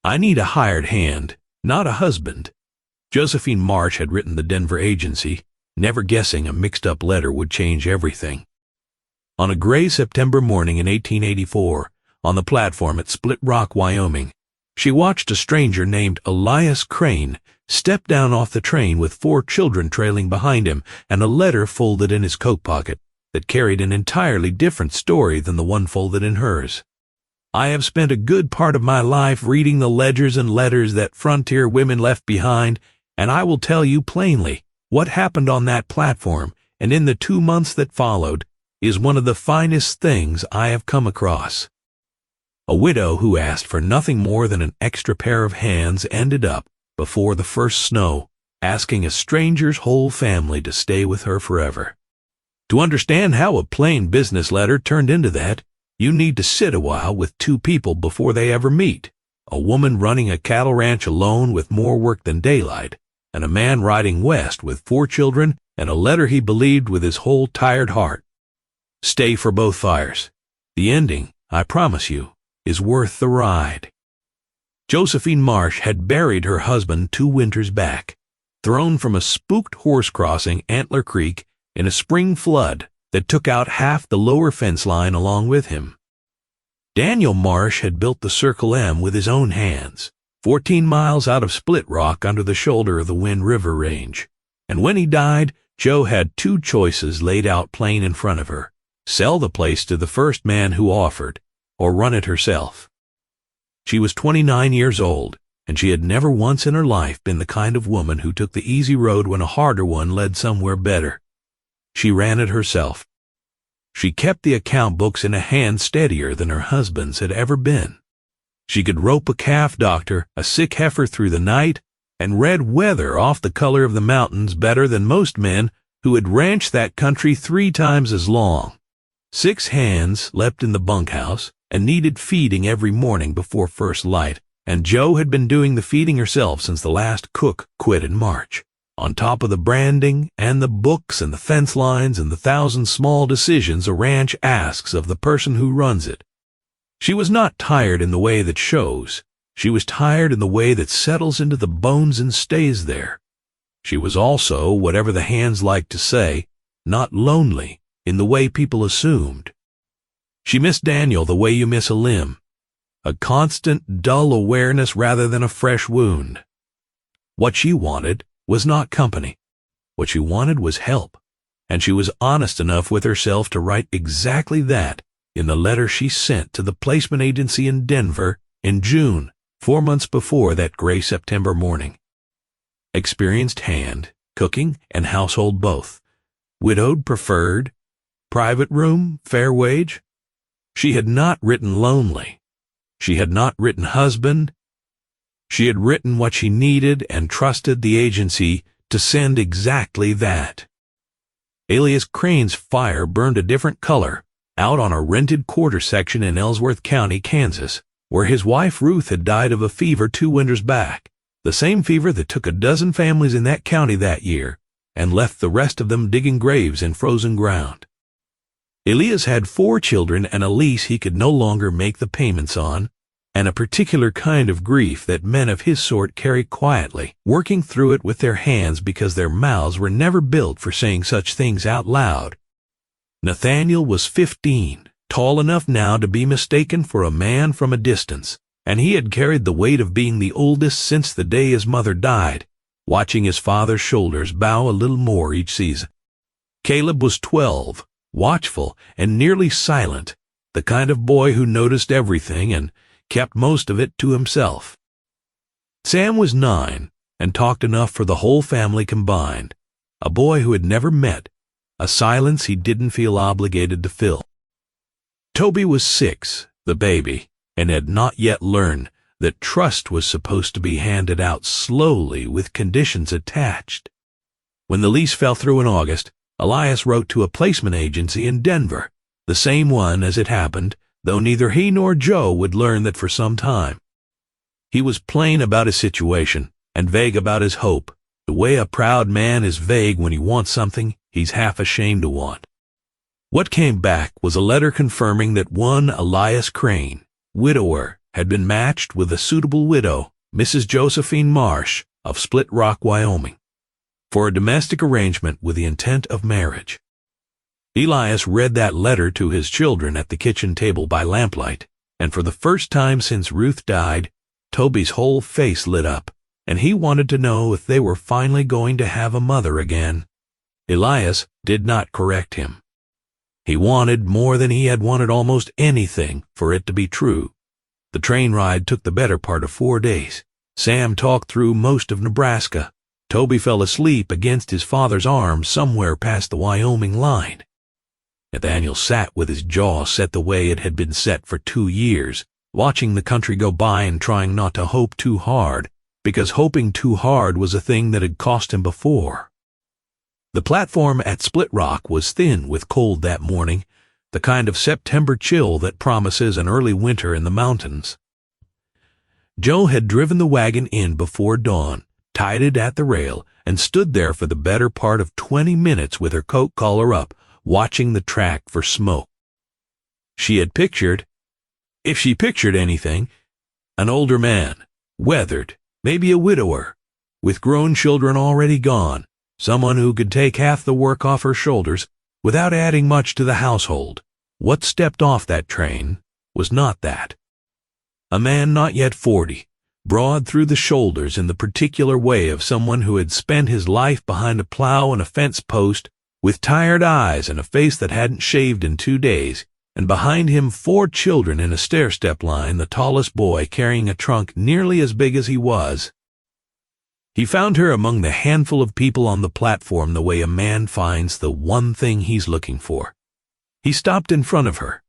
I need a hired hand, not a husband. Josephine Marsh had written the Denver agency, never guessing a mixed-up letter would change everything. On a gray September morning in 1884, on the platform at Split Rock, Wyoming, she watched a stranger named Elias Crane step down off the train with 4 children trailing behind him and a letter folded in his coat pocket that carried an entirely different story than the one folded in hers. I have spent a good part of my life reading the ledgers and letters that frontier women left behind, and I will tell you plainly, what happened on that platform and in the 2 months that followed is one of the finest things I have come across. A widow who asked for nothing more than an extra pair of hands ended up, before the first snow, asking a stranger's whole family to stay with her forever. To understand how a plain business letter turned into that, you need to sit a while with 2 people before they ever meet, a woman running a cattle ranch alone with more work than daylight, and a man riding west with 4 children and a letter he believed with his whole tired heart. Stay for both fires. The ending, I promise you, is worth the ride. Josephine Marsh had buried her husband 2 winters back, thrown from a spooked horse crossing Antler Creek in a spring flood that took out half the lower fence line along with him. Daniel Marsh had built the Circle M with his own hands, 14 miles out of Split Rock under the shoulder of the Wind River Range, and when he died, Jo had 2 choices laid out plain in front of her: sell the place to the first man who offered, or run it herself. She was 29 years old, and she had never once in her life been the kind of woman who took the easy road when a harder one led somewhere better. She ran it herself. She kept the account books in a hand steadier than her husband's had ever been. She could rope a calf doctor, a sick heifer through the night, and read weather off the color of the mountains better than most men who had ranched that country 3 times as long. 6 hands slept in the bunkhouse and needed feeding every morning before first light, and Jo had been doing the feeding herself since the last cook quit in March. On top of the branding and the books and the fence lines and the 1,000 small decisions a ranch asks of the person who runs it. She was not tired in the way that shows. She was tired in the way that settles into the bones and stays there. She was also, whatever the hands like to say, not lonely in the way people assumed. She missed Daniel the way you miss a limb, a constant, dull awareness rather than a fresh wound. What she wanted was not company. What she wanted was help, and she was honest enough with herself to write exactly that in the letter she sent to the placement agency in Denver in June, 4 months before that gray September morning. Experienced hand, cooking and household both. Widowed preferred. Private room, fair wage. She had not written lonely. She had not written husband. She had written what she needed and trusted the agency to send exactly that. Elias Crane's fire burned a different color out on a rented quarter section in Ellsworth County, Kansas, where his wife Ruth had died of a fever 2 winters back, the same fever that took a dozen families in that county that year and left the rest of them digging graves in frozen ground. Elias had 4 children and a lease he could no longer make the payments on, and a particular kind of grief that men of his sort carry quietly, working through it with their hands because their mouths were never built for saying such things out loud. Nathaniel was 15, tall enough now to be mistaken for a man from a distance, and he had carried the weight of being the oldest since the day his mother died, watching his father's shoulders bow a little more each season. Caleb was 12, watchful and nearly silent, the kind of boy who noticed everything and kept most of it to himself. Sam was 9 and talked enough for the whole family combined, a boy who had never met, a silence he didn't feel obligated to fill. Toby was 6, the baby, and had not yet learned that trust was supposed to be handed out slowly with conditions attached. When the lease fell through in August, Elias wrote to a placement agency in Denver, the same one as it happened, though neither he nor Jo would learn that for some time. He was plain about his situation and vague about his hope, the way a proud man is vague when he wants something he's half ashamed to want. What came back was a letter confirming that one Elias Crane, widower, had been matched with a suitable widow, Mrs. Josephine Marsh of Split Rock, Wyoming, for a domestic arrangement with the intent of marriage. Elias read that letter to his children at the kitchen table by lamplight, and for the first time since Ruth died, Toby's whole face lit up, and he wanted to know if they were finally going to have a mother again. Elias did not correct him. He wanted more than he had wanted almost anything for it to be true. The train ride took the better part of 4 days. Sam talked through most of Nebraska. Toby fell asleep against his father's arm somewhere past the Wyoming line. Nathaniel sat with his jaw set the way it had been set for 2 years, watching the country go by and trying not to hope too hard, because hoping too hard was a thing that had cost him before. The platform at Split Rock was thin with cold that morning, the kind of September chill that promises an early winter in the mountains. Joe had driven the wagon in before dawn, tied it at the rail, and stood there for the better part of 20 minutes with her coat collar up, watching the track for smoke. She had pictured, if she pictured anything, an older man, weathered, maybe a widower, with grown children already gone, someone who could take half the work off her shoulders without adding much to the household. What stepped off that train was not that. A man not yet 40, broad through the shoulders in the particular way of someone who had spent his life behind a plow and a fence post, with tired eyes and a face that hadn't shaved in 2 days, and behind him 4 children in a stair-step line, the tallest boy carrying a trunk nearly as big as he was. He found her among the handful of people on the platform the way a man finds the one thing he's looking for. He stopped in front of her.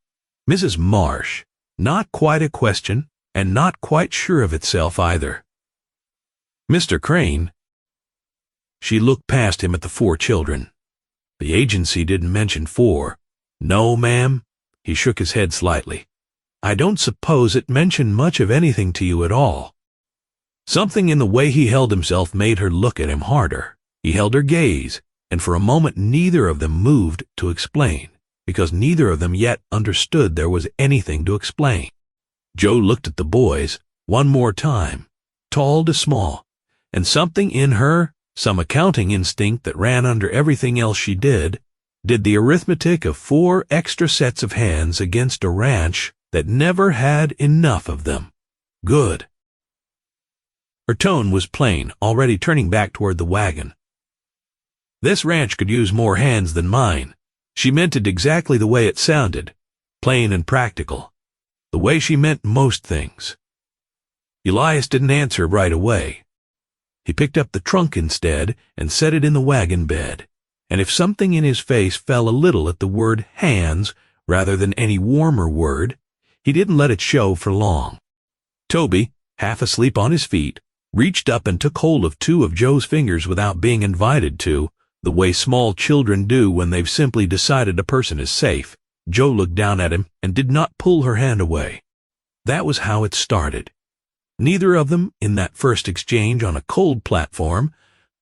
Mrs. Marsh, not quite a question, and not quite sure of itself either. Mr. Crane. She looked past him at the 4 children. The agency didn't mention 4. No, ma'am. He shook his head slightly. I don't suppose it mentioned much of anything to you at all. Something in the way he held himself made her look at him harder. He held her gaze, and for a moment neither of them moved to explain, because neither of them yet understood there was anything to explain. Joe looked at the boys one more time, tall to small, and something in her, some accounting instinct that ran under everything else she did the arithmetic of 4 extra sets of hands against a ranch that never had enough of them. Good. Her tone was plain, already turning back toward the wagon. This ranch could use more hands than mine. She meant it exactly the way it sounded, plain and practical, the way she meant most things. Elias didn't answer right away. He picked up the trunk instead and set it in the wagon bed, and if something in his face fell a little at the word hands rather than any warmer word, he didn't let it show for long. Toby, half asleep on his feet, reached up and took hold of 2 of Joe's fingers without being invited to, the way small children do when they've simply decided a person is safe. Joe looked down at him and did not pull her hand away. That was how it started. Neither of them, in that first exchange on a cold platform,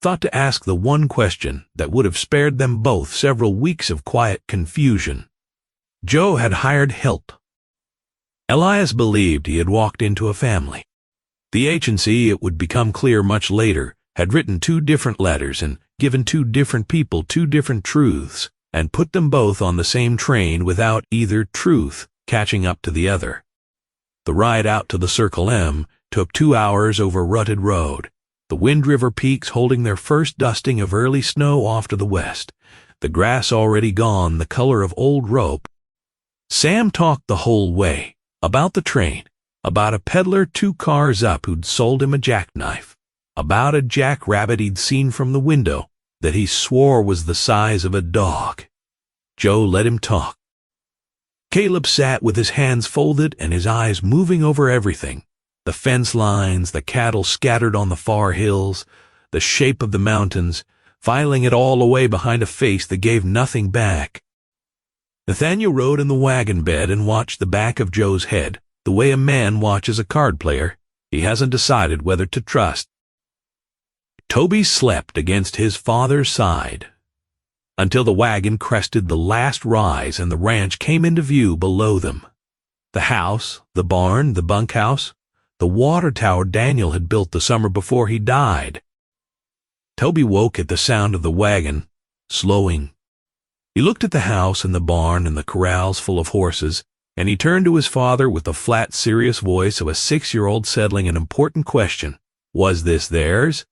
thought to ask the one question that would have spared them both several weeks of quiet confusion. Joe had hired help. Elias believed he had walked into a family. The agency, it would become clear much later, had written 2 different letters and given 2 different people 2 different truths, and put them both on the same train without either truth catching up to the other. The ride out to the Circle M took 2 hours over rutted road, the Wind River peaks holding their first dusting of early snow off to the west, the grass already gone the color of old rope. Sam talked the whole way, about the train, about a peddler 2 cars up who'd sold him a jackknife, about a jackrabbit he'd seen from the window that he swore was the size of a dog. Joe let him talk. Caleb sat with his hands folded and his eyes moving over everything, the fence lines, the cattle scattered on the far hills, the shape of the mountains, filing it all away behind a face that gave nothing back. Nathaniel rode in the wagon bed and watched the back of Joe's head, the way a man watches a card player he hasn't decided whether to trust. Toby slept against his father's side until the wagon crested the last rise and the ranch came into view below them. The house, the barn, the bunkhouse, the water tower Daniel had built the summer before he died. Toby woke at the sound of the wagon, slowing. He looked at the house and the barn and the corrals full of horses, and he turned to his father with the flat, serious voice of a 6-year-old settling an important question. Was this theirs?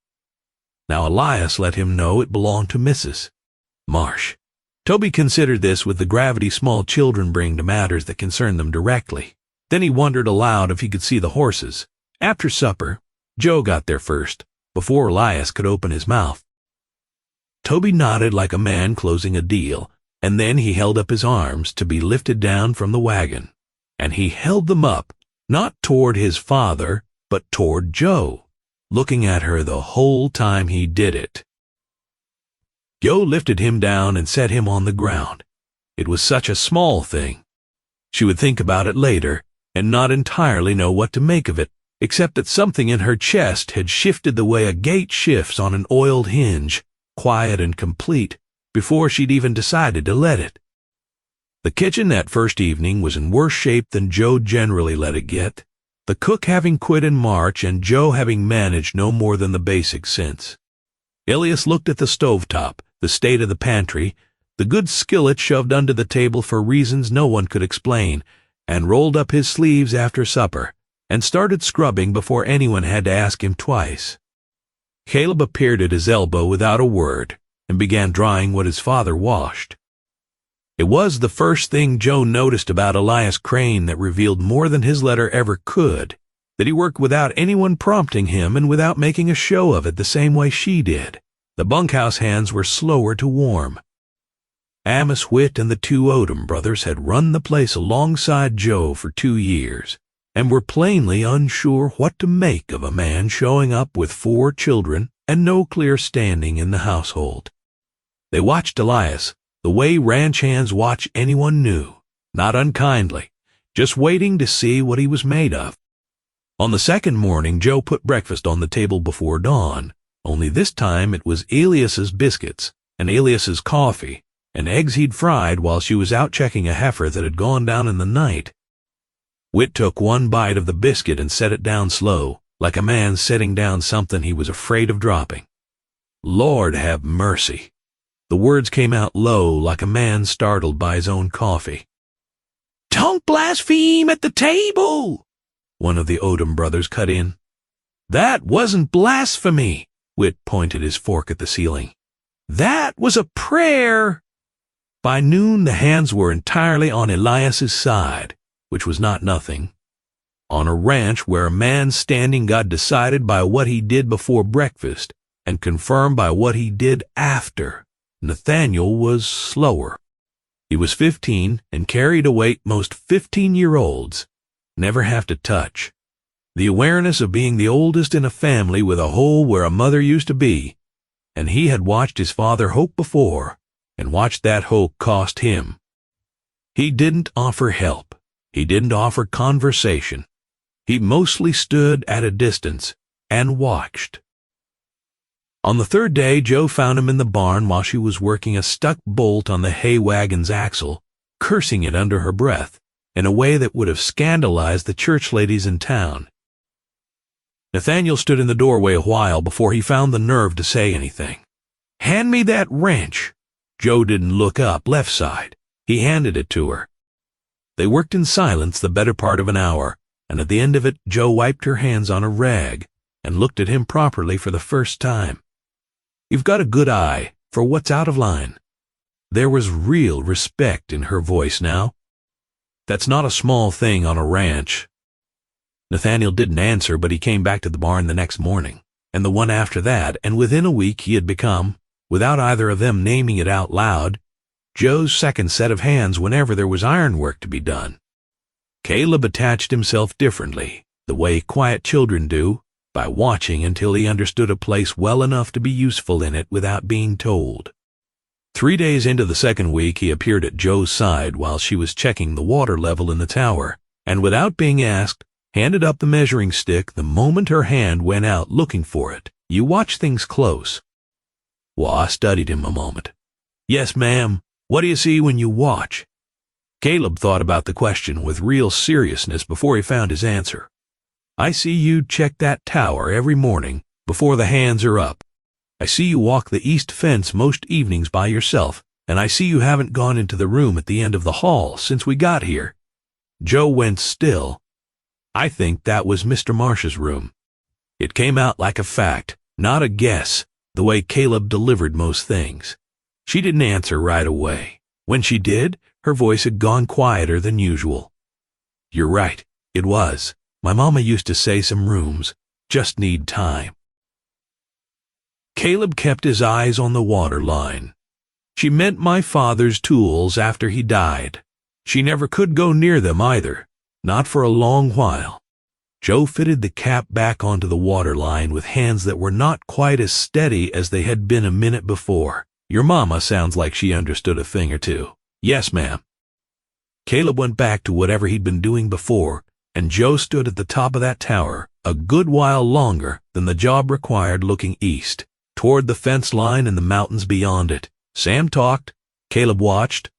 Now Elias let him know it belonged to Mrs. Marsh. Toby considered this with the gravity small children bring to matters that concern them directly. Then he wondered aloud if he could see the horses. After supper, Joe got there first, before Elias could open his mouth. Toby nodded like a man closing a deal, and then he held up his arms to be lifted down from the wagon. And he held them up, not toward his father, but toward Joe, looking at her the whole time he did it. Joe lifted him down and set him on the ground. It was such a small thing. She would think about it later, and not entirely know what to make of it, except that something in her chest had shifted the way a gate shifts on an oiled hinge, quiet and complete, before she'd even decided to let it. The kitchen that first evening was in worse shape than Joe generally let it get, the cook having quit in March and Joe having managed no more than the basics since. Elias looked at the stovetop, the state of the pantry, the good skillet shoved under the table for reasons no one could explain, and rolled up his sleeves after supper, and started scrubbing before anyone had to ask him twice. Caleb appeared at his elbow without a word, and began drying what his father washed. It was the first thing Joe noticed about Elias Crane that revealed more than his letter ever could, that he worked without anyone prompting him and without making a show of it the same way she did. The bunkhouse hands were slower to warm. Amos Whitt and the two Odom brothers had run the place alongside Joe for 2 years, and were plainly unsure what to make of a man showing up with 4 children and no clear standing in the household. They watched Elias the way ranch hands watch anyone new, not unkindly, just waiting to see what he was made of. On the second morning, Joe put breakfast on the table before dawn, only this time it was Elias's biscuits and Elias's coffee and eggs he'd fried while she was out checking a heifer that had gone down in the night. Whit took one bite of the biscuit and set it down slow, like a man setting down something he was afraid of dropping. Lord have mercy. The words came out low, like a man startled by his own coffee. Don't blaspheme at the table, one of the Odom brothers cut in. That wasn't blasphemy, Whit pointed his fork at the ceiling. That was a prayer. By noon the hands were entirely on Elias's side, which was not nothing. On a ranch where a man's standing got decided by what he did before breakfast and confirmed by what he did after, Nathaniel was slower. He was 15 and carried a weight most 15-year-olds never have to touch. The awareness of being the oldest in a family with a hole where a mother used to be, and he had watched his father hope before, and watched that hope cost him. He didn't offer help. He didn't offer conversation. He mostly stood at a distance and watched. On the third day, Joe found him in the barn while she was working a stuck bolt on the hay wagon's axle, cursing it under her breath, in a way that would have scandalized the church ladies in town. Nathaniel stood in the doorway a while before he found the nerve to say anything. "Hand me that wrench." Joe didn't look up, left side. He handed it to her. They worked in silence the better part of an hour, and at the end of it Joe wiped her hands on a rag and looked at him properly for the first time. "You've got a good eye for what's out of line." There was real respect in her voice now. "That's not a small thing on a ranch." Nathaniel didn't answer, but he came back to the barn the next morning, and the one after that, and within a week he had become, without either of them naming it out loud, Joe's second set of hands whenever there was ironwork to be done. Caleb attached himself differently, the way quiet children do, by watching until he understood a place well enough to be useful in it without being told. 3 days into the second week he appeared at Joe's side while she was checking the water level in the tower, and without being asked, handed up the measuring stick the moment her hand went out looking for it. "You watch things close." Well, I studied him a moment. "Yes, ma'am. What do you see when you watch?" Caleb thought about the question with real seriousness before he found his answer. I see you check that tower every morning before the hands are up. I see you walk the east fence most evenings by yourself, and I see you haven't gone into the room at the end of the hall since we got here. Joe went still. I think that was Mr. Marsh's room. It came out like a fact, not a guess, the way Caleb delivered most things. She didn't answer right away. When she did, her voice had gone quieter than usual. You're right, it was. My mama used to say some rooms just need time. Caleb kept his eyes on the water line. She meant my father's tools after he died. She never could go near them either, not for a long while. Joe fitted the cap back onto the water line with hands that were not quite as steady as they had been a minute before. Your mama sounds like she understood a thing or two. Yes, ma'am. Caleb went back to whatever he'd been doing before, and Joe stood at the top of that tower a good while longer than the job required, looking east, toward the fence line and the mountains beyond it. Sam talked, Caleb watched,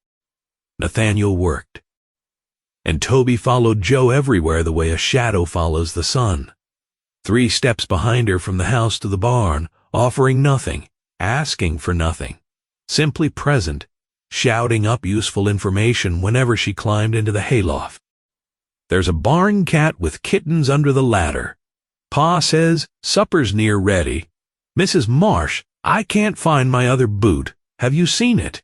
Nathaniel worked. And Toby followed Joe everywhere the way a shadow follows the sun. 3 steps behind her from the house to the barn, offering nothing, asking for nothing, simply present, shouting up useful information whenever she climbed into the hayloft. There's a barn cat with kittens under the ladder. Pa says supper's near ready. Mrs. Marsh, I can't find my other boot. Have you seen it?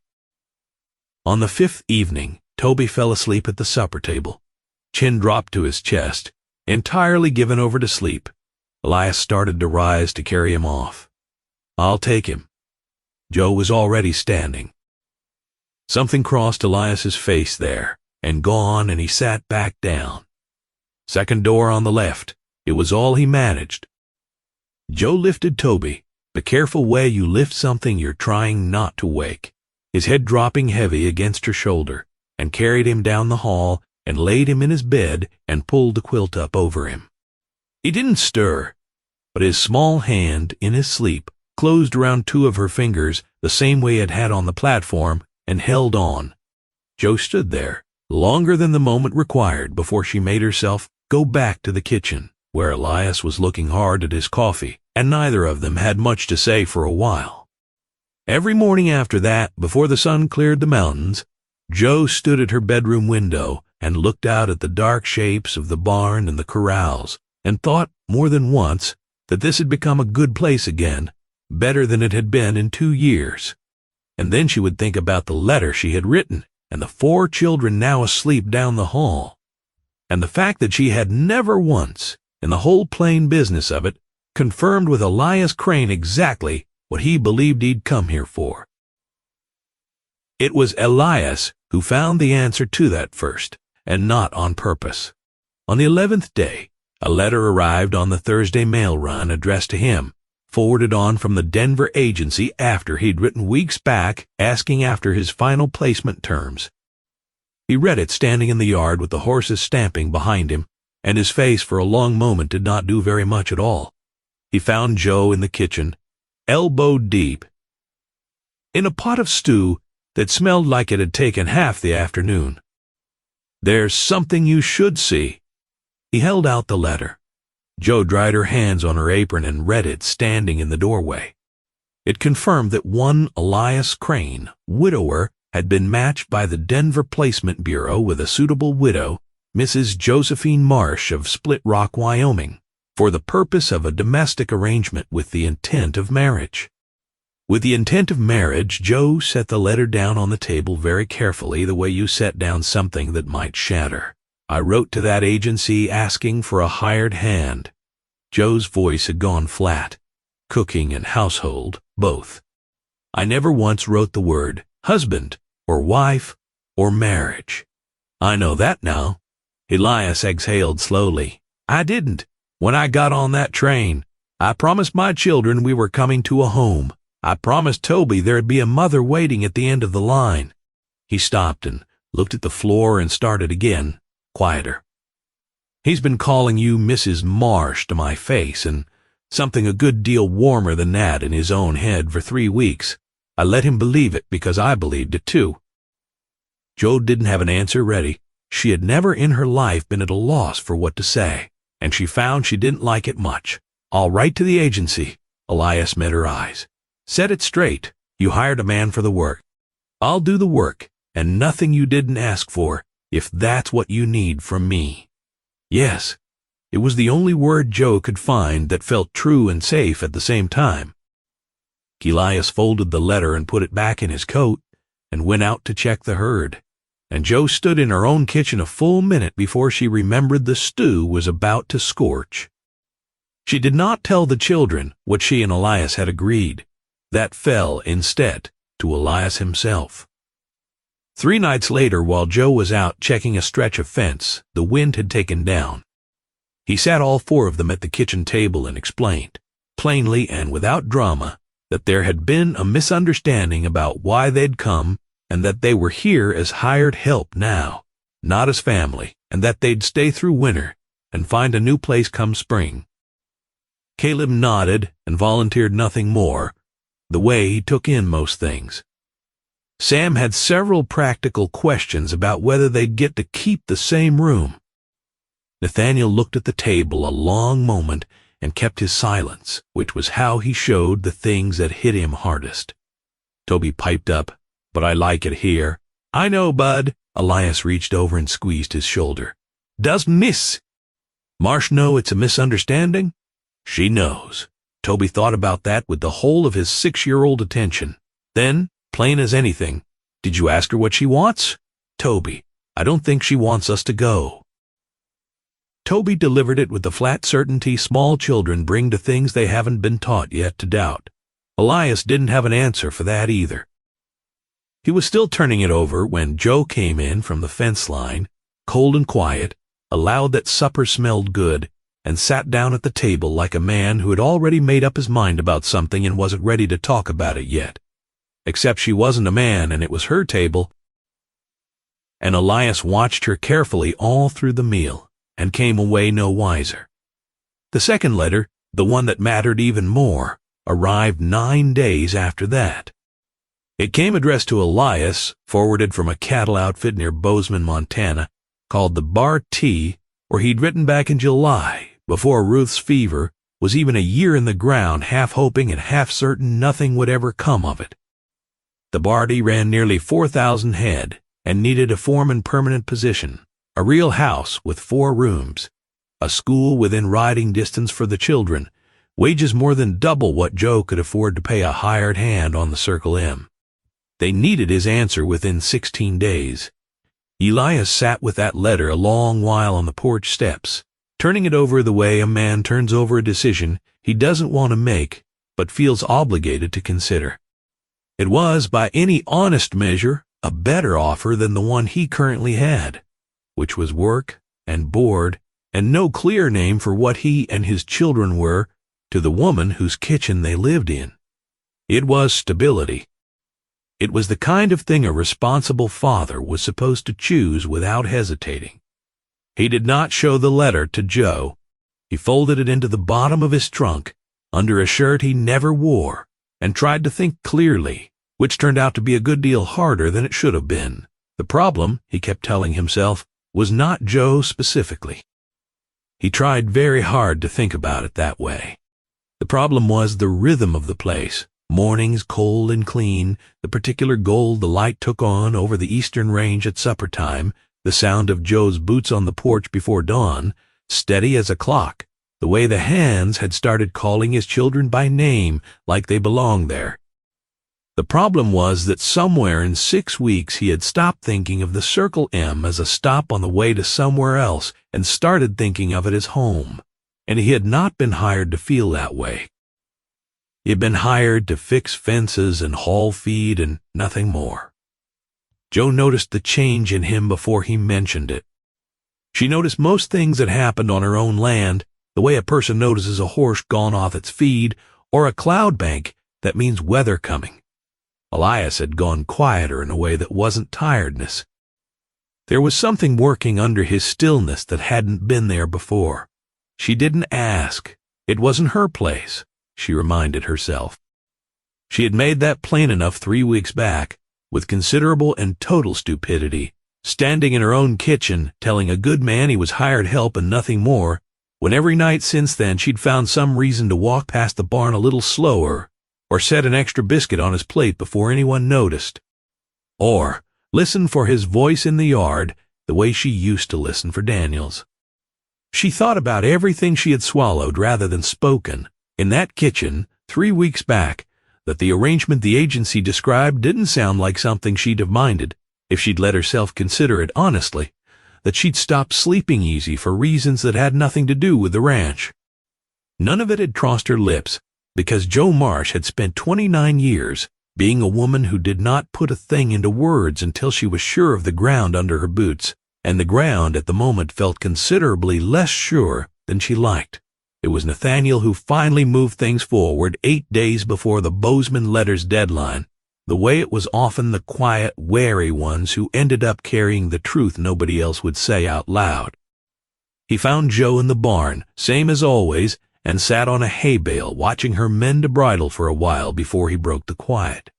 On the 5th evening, Toby fell asleep at the supper table. Chin dropped to his chest, entirely given over to sleep. Elias started to rise to carry him off. I'll take him. Joe was already standing. Something crossed Elias's face there, and gone, and he sat back down. Second door on the left. It was all he managed. Joe lifted Toby, the careful way you lift something you're trying not to wake, his head dropping heavy against her shoulder, and carried him down the hall and laid him in his bed and pulled the quilt up over him. He didn't stir, but his small hand, in his sleep, closed around 2 of her fingers the same way it had on the platform and held on. Joe stood there, longer than the moment required before she made herself go back to the kitchen, where Elias was looking hard at his coffee, and neither of them had much to say for a while. Every morning after that, before the sun cleared the mountains, Joe stood at her bedroom window and looked out at the dark shapes of the barn and the corrals, and thought more than once that this had become a good place again, better than it had been in 2 years. And then she would think about the letter she had written, and the 4 children now asleep down the hall, and the fact that she had never once, in the whole plain business of it, confirmed with Elias Crane exactly what he believed he'd come here for. It was Elias who found the answer to that first, and not on purpose. On the 11th day, a letter arrived on the Thursday mail run addressed to him, forwarded on from the Denver agency after he'd written weeks back asking after his final placement terms. He read it standing in the yard with the horses stamping behind him, and his face for a long moment did not do very much at all. He found Joe in the kitchen, elbow deep, in a pot of stew that smelled like it had taken half the afternoon. There's something you should see. He held out the letter. Joe dried her hands on her apron and read it standing in the doorway. It confirmed that one Elias Crane, widower, had been matched by the Denver Placement Bureau with a suitable widow, Mrs. Josephine Marsh of Split Rock, Wyoming, for the purpose of a domestic arrangement with the intent of marriage. With the intent of marriage, Joe set the letter down on the table very carefully, the way you set down something that might shatter. I wrote to that agency asking for a hired hand. Joe's voice had gone flat. Cooking and household, both. I never once wrote the word husband or wife or marriage. I know that now. Elias exhaled slowly. I didn't. When I got on that train, I promised my children we were coming to a home. I promised Toby there'd be a mother waiting at the end of the line. He stopped and looked at the floor and started again, quieter. He's been calling you Mrs. Marsh to my face, and something a good deal warmer than that in his own head for 3 weeks. I let him believe it because I believed it too. Joe didn't have an answer ready. She had never in her life been at a loss for what to say, and she found she didn't like it much. "I'll write to the agency." Elias met her eyes. "Set it straight. You hired a man for the work. I'll do the work, and nothing you didn't ask for, if that's what you need from me." Yes, it was the only word Joe could find that felt true and safe at the same time. Elias folded the letter and put it back in his coat and went out to check the herd, and Joe stood in her own kitchen a full minute before she remembered the stew was about to scorch. She did not tell the children what she and Elias had agreed. That fell, instead, to Elias himself. 3 nights later, while Joe was out checking a stretch of fence, the wind had taken down. He sat all 4 of them at the kitchen table and explained, plainly and without drama, that there had been a misunderstanding about why they'd come, and that they were here as hired help now, not as family, and that they'd stay through winter and find a new place come spring. Caleb nodded and volunteered nothing more, the way he took in most things. Sam had several practical questions about whether they'd get to keep the same room. Nathaniel looked at the table a long moment and kept his silence, which was how he showed the things that hit him hardest. Toby piped up, "But I like it here." "I know, bud." Elias reached over and squeezed his shoulder. "Does Miss Marsh know it's a misunderstanding?" "She knows." Toby thought about that with the whole of his 6-year-old attention. Then, plain as anything, "Did you ask her what she wants?" "Toby, I don't think she wants us to go." Toby delivered it with the flat certainty small children bring to things they haven't been taught yet to doubt. Elias didn't have an answer for that either. He was still turning it over when Joe came in from the fence line, cold and quiet, allowed that supper smelled good, and sat down at the table like a man who had already made up his mind about something and wasn't ready to talk about it yet. Except she wasn't a man and it was her table, and Elias watched her carefully all through the meal and came away no wiser. The second letter, the one that mattered even more, arrived 9 days after that. It came addressed to Elias, forwarded from a cattle outfit near Bozeman, Montana, called the Bar T, where he'd written back in July, before Ruth's fever was even a year in the ground, half hoping and half certain nothing would ever come of it. The Barty ran nearly 4,000 head and needed a foreman permanent position, a real house with 4 rooms, a school within riding distance for the children, wages more than double what Joe could afford to pay a hired hand on the Circle M. They needed his answer within 16 days. Elias sat with that letter a long while on the porch steps, turning it over the way a man turns over a decision he doesn't want to make but feels obligated to consider. It was, by any honest measure, a better offer than the one he currently had, which was work and board and no clear name for what he and his children were to the woman whose kitchen they lived in. It was stability. It was the kind of thing a responsible father was supposed to choose without hesitating. He did not show the letter to Joe. He folded it into the bottom of his trunk, under a shirt he never wore, and tried to think clearly, which turned out to be a good deal harder than it should have been. The problem, he kept telling himself, was not Joe specifically. He tried very hard to think about it that way. The problem was the rhythm of the place. Mornings cold and clean, the particular gold the light took on over the eastern range at supper time, the sound of Joe's boots on the porch before dawn, steady as a clock, the way the hands had started calling his children by name like they belonged there. The problem was that somewhere in 6 weeks he had stopped thinking of the Circle M as a stop on the way to somewhere else and started thinking of it as home, and he had not been hired to feel that way. He had been hired to fix fences and haul feed and nothing more. Joe noticed the change in him before he mentioned it. She noticed most things that happened on her own land, the way a person notices a horse gone off its feed or a cloud bank that means weather coming. Elias had gone quieter in a way that wasn't tiredness. There was something working under his stillness that hadn't been there before. She didn't ask. It wasn't her place, she reminded herself. She had made that plain enough 3 weeks back, with considerable and total stupidity, standing in her own kitchen, telling a good man he was hired help and nothing more, when every night since then she'd found some reason to walk past the barn a little slower, or set an extra biscuit on his plate before anyone noticed, or listen for his voice in the yard the way she used to listen for Daniel's. She thought about everything she had swallowed rather than spoken in that kitchen 3 weeks back, that the arrangement the agency described didn't sound like something she'd have minded if she'd let herself consider it honestly, that she'd stopped sleeping easy for reasons that had nothing to do with the ranch. None of it had crossed her lips, because Jo Marsh had spent 29 years being a woman who did not put a thing into words until she was sure of the ground under her boots, and the ground at the moment felt considerably less sure than she liked. It was Nathaniel who finally moved things forward 8 days before the Bozeman letter's deadline, the way it was often the quiet, wary ones who ended up carrying the truth nobody else would say out loud. He found Jo in the barn, same as always, and sat on a hay bale watching her mend a bridle for a while before he broke the quiet.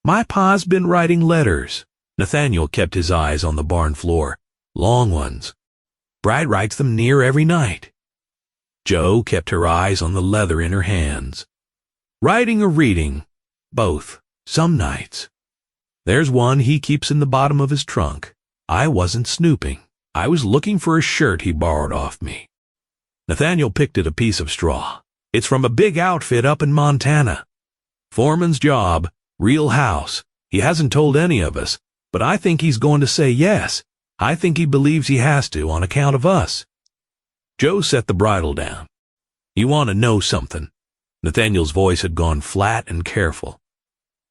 "My pa's been writing letters." Nathaniel kept his eyes on the barn floor, long ones. "Bride writes them near every night." Jo kept her eyes on the leather in her hands. "Writing or reading?" "Both, some nights. There's one he keeps in the bottom of his trunk. I wasn't snooping. I was looking for a shirt he borrowed off me." Nathaniel picked at a piece of straw. "It's from a big outfit up in Montana. Foreman's job, real house. He hasn't told any of us, but I think he's going to say yes. I think he believes he has to on account of us." Jo set the bridle down. "You want to know something?" Nathaniel's voice had gone flat and careful.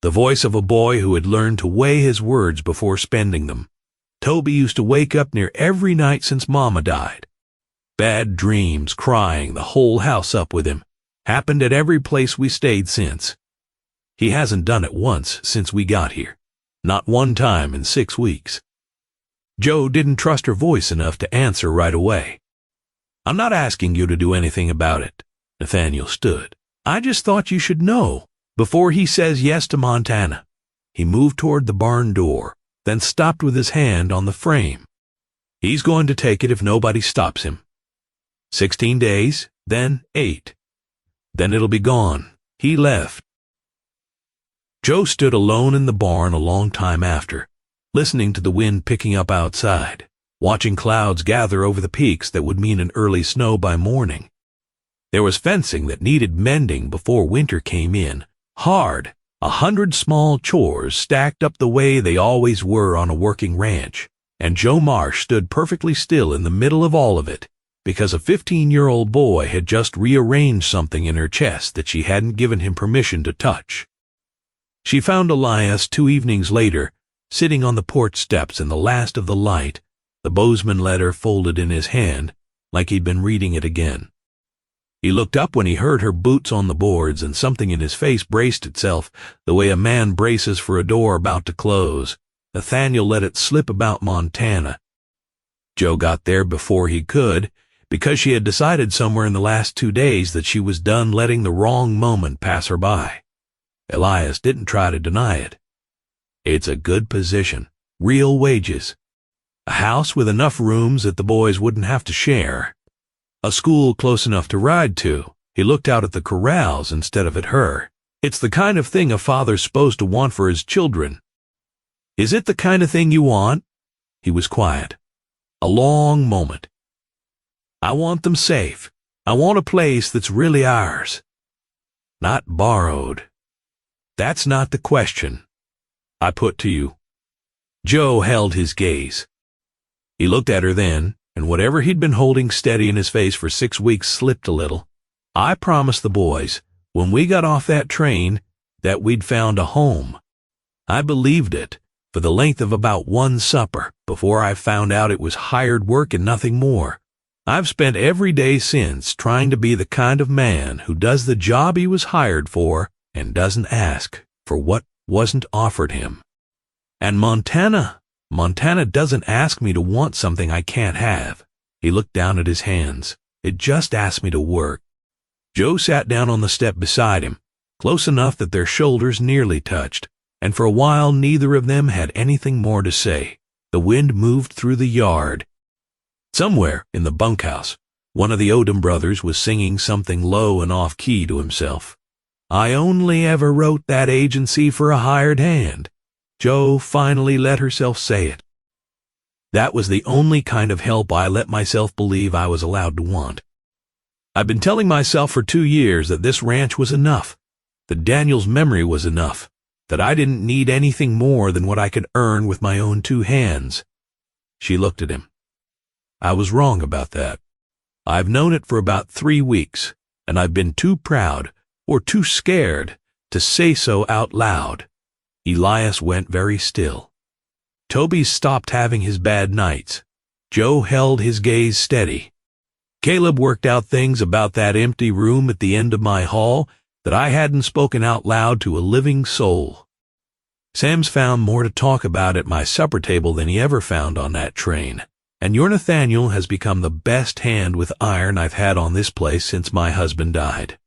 The voice of a boy who had learned to weigh his words before spending them. "Toby used to wake up near every night since Mama died. Bad dreams, crying, the whole house up with him. Happened at every place we stayed since. He hasn't done it once since we got here. Not one time in 6 weeks." Jo didn't trust her voice enough to answer right away. "I'm not asking you to do anything about it." Nathaniel stood. "I just thought you should know before he says yes to Montana." He moved toward the barn door, then stopped with his hand on the frame. "He's going to take it if nobody stops him. 16 days, then 8. Then it'll be gone." He left. Jo stood alone in the barn a long time after, listening to the wind picking up outside, watching clouds gather over the peaks that would mean an early snow by morning. There was fencing that needed mending before winter came in, hard, 100 small chores stacked up the way they always were on a working ranch, and Jo Marsh stood perfectly still in the middle of all of it, because a 15-year-old boy had just rearranged something in her chest that she hadn't given him permission to touch. She found Elias 2 evenings later, sitting on the porch steps in the last of the light, the Bozeman letter folded in his hand, like he'd been reading it again. He looked up when he heard her boots on the boards, and something in his face braced itself the way a man braces for a door about to close. Nathaniel let it slip about Montana. Jo got there before he could, because she had decided somewhere in the last 2 days that she was done letting the wrong moment pass her by. Elias didn't try to deny it. It's a good position, real wages, a house with enough rooms that the boys wouldn't have to share, a school close enough to ride to. He looked out at the corrals instead of at her. It's the kind of thing a father's supposed to want for his children. "Is it the kind of thing you want?" He was quiet. A long moment. "I want them safe. I want a place that's really ours. Not borrowed. That's not the question I put to you." Jo held his gaze. He looked at her then, and whatever he'd been holding steady in his face for 6 weeks slipped a little. "I promised the boys, when we got off that train, that we'd found a home. I believed it for the length of about one supper before I found out it was hired work and nothing more. I've spent every day since trying to be the kind of man who does the job he was hired for and doesn't ask for what wasn't offered him. And Montana doesn't ask me to want something I can't have." He looked down at his hands. "It just asks me to work." Jo sat down on the step beside him, close enough that their shoulders nearly touched, and for a while neither of them had anything more to say. The wind moved through the yard. Somewhere in the bunkhouse, one of the Odom brothers was singing something low and off-key to himself. "I only ever wrote that agency for a hired hand." Joe finally let herself say it. That was the only kind of help I let myself believe I was allowed to want. I'd been telling myself for 2 years that this ranch was enough, that Daniel's memory was enough, that I didn't need anything more than what I could earn with my own 2 hands. She looked at him. I was wrong about that. I've known it for about 3 weeks, and I've been too proud, or too scared, to say so out loud. Elias went very still. Toby stopped having his bad nights. Joe held his gaze steady. Caleb worked out things about that empty room at the end of my hall that I hadn't spoken out loud to a living soul. Sam's found more to talk about at my supper table than he ever found on that train, and your Nathaniel has become the best hand with iron I've had on this place since my husband died.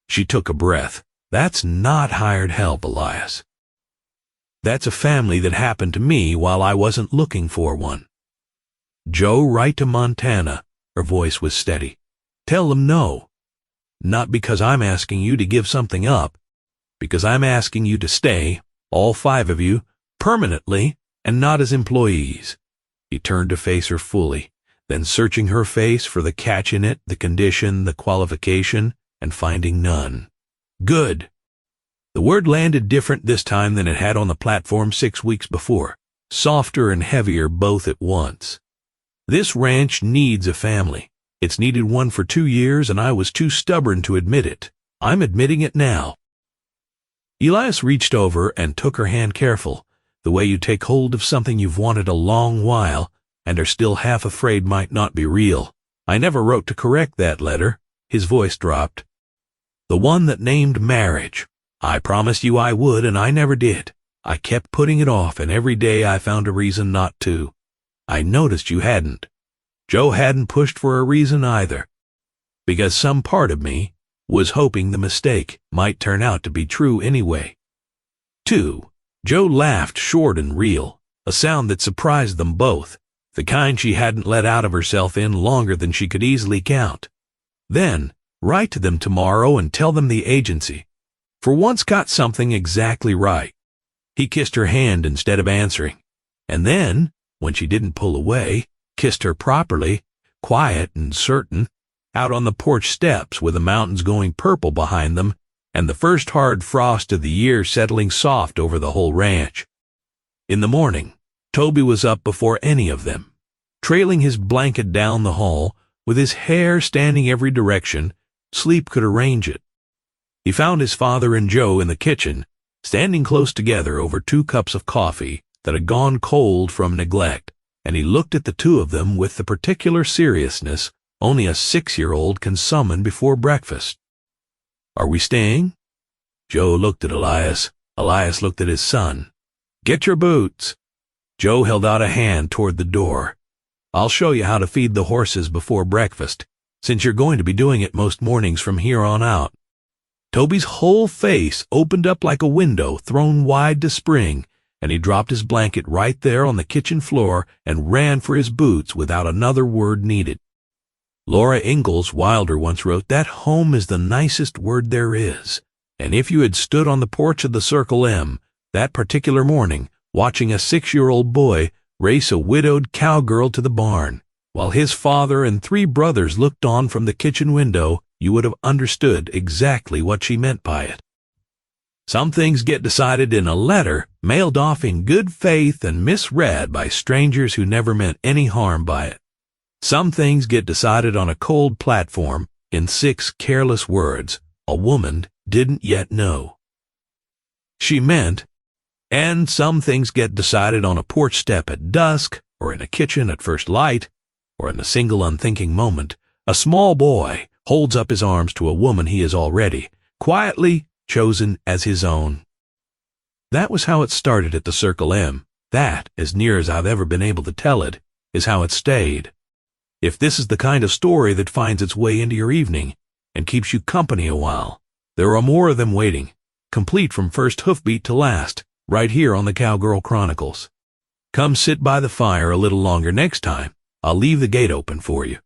She took a breath. That's not hired help, Elias. That's a family that happened to me while I wasn't looking for one. Joe, write to Montana. Her voice was steady. Tell them no. Not because I'm asking you to give something up, because I'm asking you to stay, all 5 of you, permanently, and not as employees. He turned to face her fully, then searching her face for the catch in it, the condition, the qualification, and finding none. Good. The word landed different this time than it had on the platform 6 weeks before, softer and heavier both at once. This ranch needs a family. It's needed one for 2 years, and I was too stubborn to admit it. I'm admitting it now. Elias reached over and took her hand careful, the way you take hold of something you've wanted a long while and are still half afraid might not be real. I never wrote to correct that letter. His voice dropped. The one that named marriage. I promised you I would, and I never did. I kept putting it off, and every day I found a reason not to. I noticed you hadn't. Joe hadn't pushed for a reason either, because some part of me was hoping the mistake might turn out to be true anyway. 2. Joe laughed short and real, a sound that surprised them both, the kind she hadn't let out of herself in longer than she could easily count. Then, write to them tomorrow and tell them the agency. For once got something exactly right. He kissed her hand instead of answering, and then, when she didn't pull away, kissed her properly, quiet and certain, out on the porch steps with the mountains going purple behind them and the first hard frost of the year settling soft over the whole ranch. In the morning, Toby was up before any of them, trailing his blanket down the hall, with his hair standing every direction. Sleep could arrange it. He found his father and Joe in the kitchen, standing close together over 2 cups of coffee that had gone cold from neglect, and he looked at the 2 of them with the particular seriousness only a 6-year-old can summon before breakfast. Are we staying? Joe looked at Elias. Elias looked at his son. Get your boots. Joe held out a hand toward the door. I'll show you how to feed the horses before breakfast, since you're going to be doing it most mornings from here on out. Toby's whole face opened up like a window thrown wide to spring, and he dropped his blanket right there on the kitchen floor and ran for his boots without another word needed. Laura Ingalls Wilder once wrote, that home is the nicest word there is, and if you had stood on the porch of the Circle M that particular morning, watching a 6-year-old boy race a widowed cowgirl to the barn, while his father and 3 brothers looked on from the kitchen window, you would have understood exactly what she meant by it. Some things get decided in a letter mailed off in good faith and misread by strangers who never meant any harm by it. Some things get decided on a cold platform in 6 careless words a woman didn't yet know. She meant, and some things get decided on a porch step at dusk, or in a kitchen at first light, or in a single unthinking moment, a small boy holds up his arms to a woman he has already, quietly, chosen as his own. That was how it started at the Circle M. That, as near as I've ever been able to tell it, is how it stayed. If this is the kind of story that finds its way into your evening and keeps you company a while, there are more of them waiting, complete from first hoofbeat to last, right here on the Cowgirl Chronicles. Come sit by the fire a little longer next time. I'll leave the gate open for you.